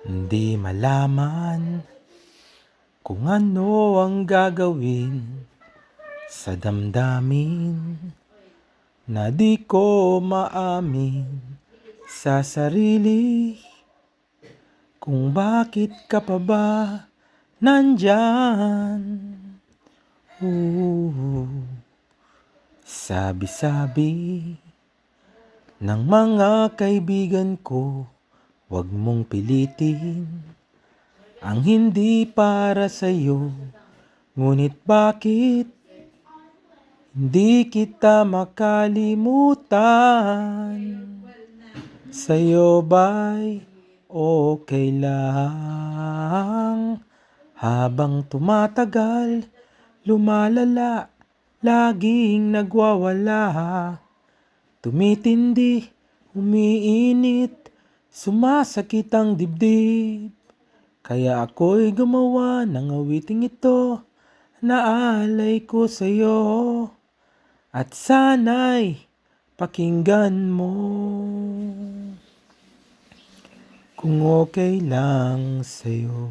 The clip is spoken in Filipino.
Hindi malaman kung ano ang gagawin sa damdamin na di ko maamin sa sarili kung bakit ka pa ba nandyan. Sabi-sabi ng mga kaibigan ko, huwag mong pilitin ang hindi para sa'yo. Ngunit bakit hindi kita makalimutan? Sa'yo ba'y okay lang? Habang tumatagal, lumalala, laging nagwawala. Tumitindi, umiinit, sumasakit ang dibdib. Kaya ako'y gumawa ng awiting ito na alay ko sa'yo. At sana'y pakinggan mo kung okay lang sa'yo.